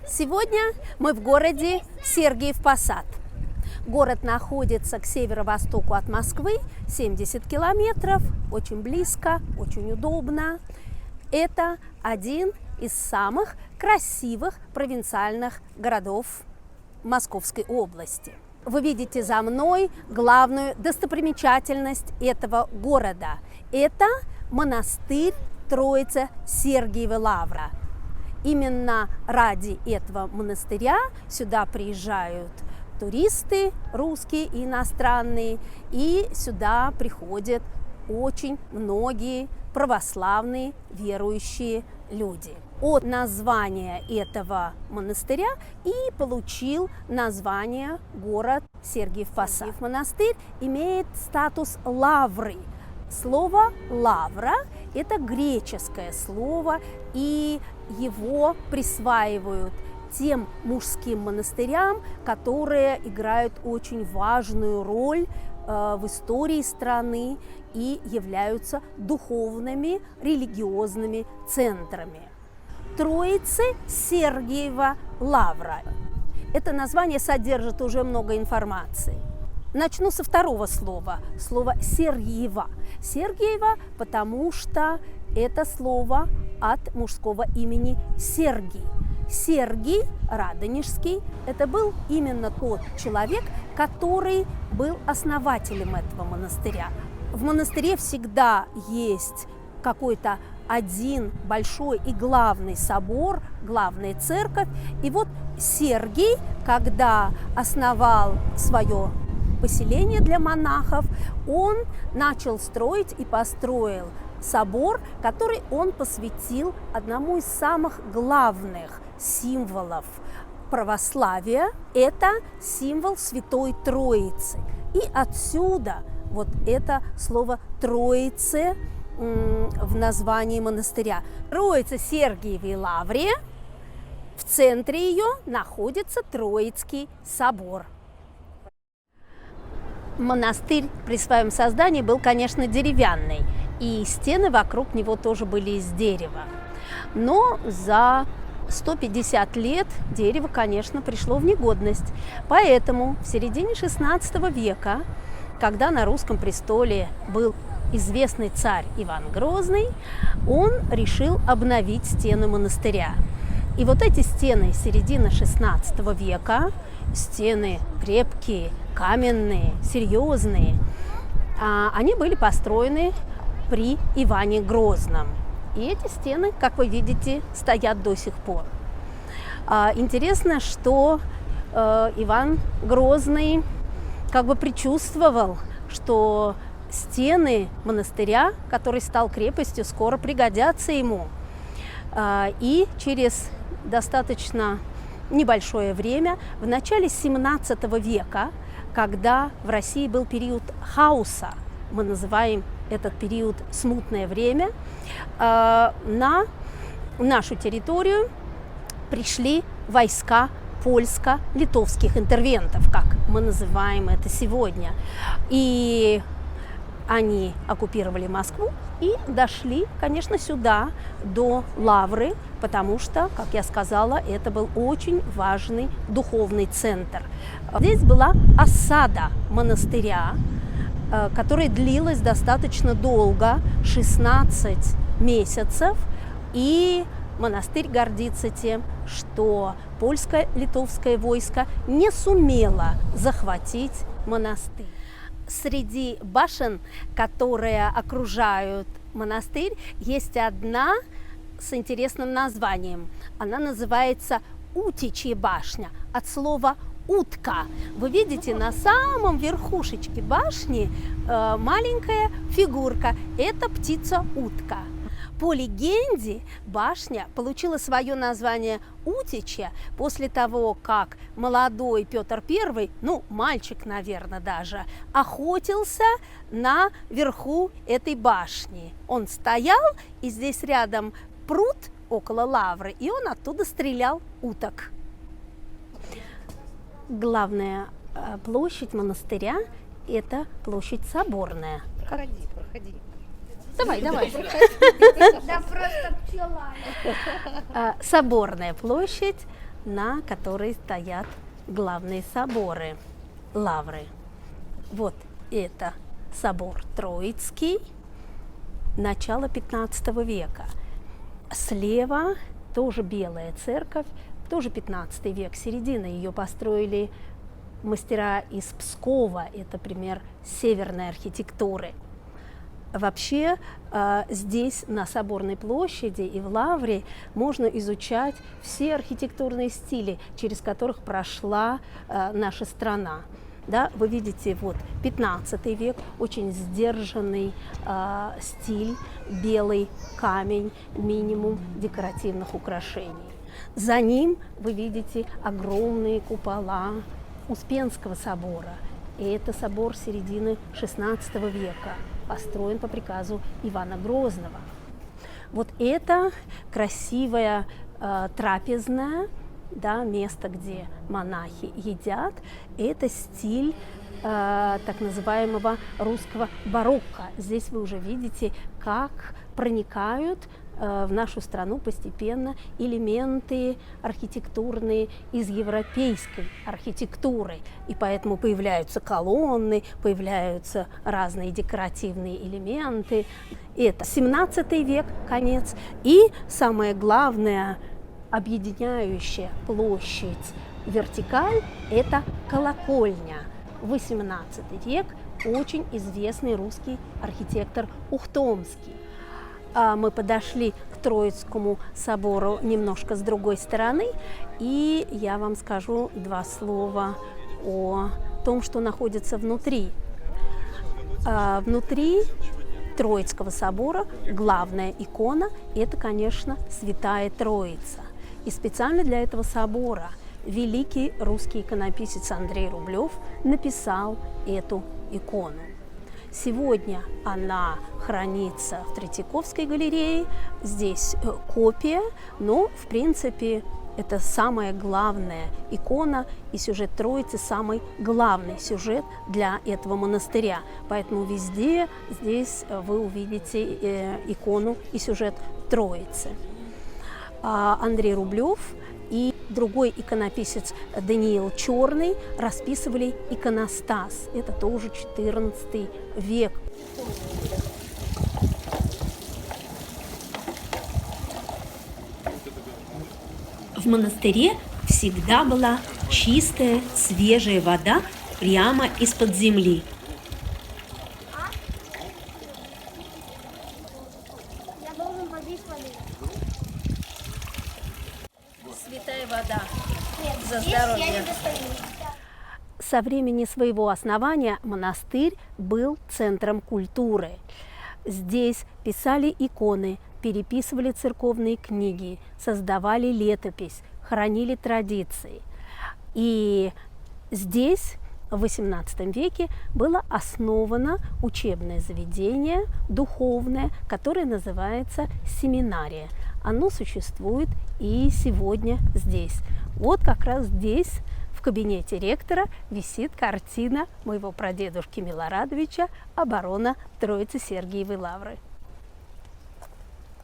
Сегодня мы в городе Сергиев-Посад. Город находится к северо-востоку от Москвы, 70 километров, очень близко, очень удобно. Это один из самых красивых провинциальных городов Московской области. Вы видите за мной главную достопримечательность этого города. Это монастырь Троицы-Сергиевой Лавры. Именно ради этого монастыря сюда приезжают туристы, русские и иностранные, и сюда приходят очень многие православные верующие люди. От названия этого монастыря и получил название город Сергиев-Посад. Монастырь имеет статус лавры. Слово «лавра» – это греческое слово, и его присваивают тем мужским монастырям, которые играют очень важную роль в истории страны и являются духовными, религиозными центрами. Троицы-Сергиева Лавра. Это название содержит уже много информации. Начну со второго слова, слова «Сергиева». Сергиева, потому что это слово от мужского имени Сергий. Сергий Радонежский – это был именно тот человек, который был основателем этого монастыря. В монастыре всегда есть какой-то один большой и главный собор, главная церковь. И вот Сергий, когда основал свое поселение для монахов, он начал строить и построил собор, который он посвятил одному из самых главных символов православия. Это символ Святой Троицы. И отсюда вот это слово «Троицы» в названии монастыря. Троице-Сергиевой Лавре, в центре ее находится Троицкий собор. Монастырь при своем создании был, конечно, деревянный, и стены вокруг него тоже были из дерева. Но за 150 лет дерево, конечно, пришло в негодность. Поэтому в середине XVI века, когда на русском престоле был известный царь Иван Грозный, он решил обновить стены монастыря. И вот эти стены середины XVI века, стены крепкие, каменные, серьезные, они были построены при Иване Грозном. И эти стены, как вы видите, стоят до сих пор. Интересно, что Иван Грозный как бы предчувствовал, что стены монастыря, который стал крепостью, скоро пригодятся ему. И через достаточно небольшое время, в начале XVII века, когда в России был период хаоса, мы называем этот период смутное время, на нашу территорию пришли войска польско-литовских интервентов, как мы называем это сегодня. И они оккупировали Москву и дошли, конечно, сюда, до Лавры, потому что, как я сказала, это был очень важный духовный центр. Здесь была осада монастыря, которая длилась достаточно долго, 16 месяцев, и монастырь гордится тем, что польско-литовское войско не сумело захватить монастырь. Среди башен, которые окружают монастырь, есть одна с интересным названием. Она называется Утичья башня, от слова «утка». Вы видите, на самом верхушечке башни маленькая фигурка. Это птица-утка. По легенде, башня получила свое название Утичья после того, как молодой Петр I, мальчик, наверное, даже, охотился на верху этой башни. Он стоял, и здесь рядом пруд около Лавры, и он оттуда стрелял уток. Главная площадь монастыря – это площадь Соборная. Проходи. Давай. Да просто пчела. Соборная площадь на которой стоят главные соборы, лавры. Вот это собор Троицкий, начало 15 века. Слева тоже белая церковь, тоже 15 век, середина. Ее построили мастера из Пскова, это пример северной архитектуры. Вообще здесь, на Соборной площади и в Лавре, можно изучать все архитектурные стили, через которых прошла наша страна. Да, вы видите, вот 15 век, очень сдержанный стиль, белый камень, минимум декоративных украшений. За ним вы видите огромные купола Успенского собора. И это собор середины XVI века, построен по приказу Ивана Грозного. Вот это красивая трапезная, да, место, где монахи едят, это стиль так называемого русского барокко. Здесь вы уже видите, как проникают в нашу страну постепенно элементы архитектурные из европейской архитектуры. И поэтому появляются колонны, появляются разные декоративные элементы. Это 17 век, конец. И самое главное, объединяющая площадь вертикаль – это колокольня. 18 век, очень известный русский архитектор Ухтомский. Мы подошли к Троицкому собору немножко с другой стороны, и я вам скажу два слова о том, что находится внутри. Внутри Троицкого собора главная икона – это, конечно, Святая Троица. И специально для этого собора великий русский иконописец Андрей Рублев написал эту икону. Сегодня она хранится в Третьяковской галерее, здесь копия, но, в принципе, это самая главная икона, и сюжет Троицы самый главный сюжет для этого монастыря. Поэтому везде здесь вы увидите икону и сюжет Троицы. Андрей Рублев и другой иконописец Даниил Черный расписывали иконостас. Это тоже XIV век. В монастыре всегда была чистая, свежая вода прямо из-под земли. Святая вода за здоровье. Со времени своего основания монастырь был центром культуры. Здесь писали иконы, переписывали церковные книги, создавали летопись, хранили традиции. И здесь в XVIII веке было основано учебное заведение духовное, которое называется семинария. Оно существует и сегодня здесь. Вот как раз здесь, в кабинете ректора, висит картина моего прадедушки Милорадовича «Оборона Троицы Сергиевой Лавры».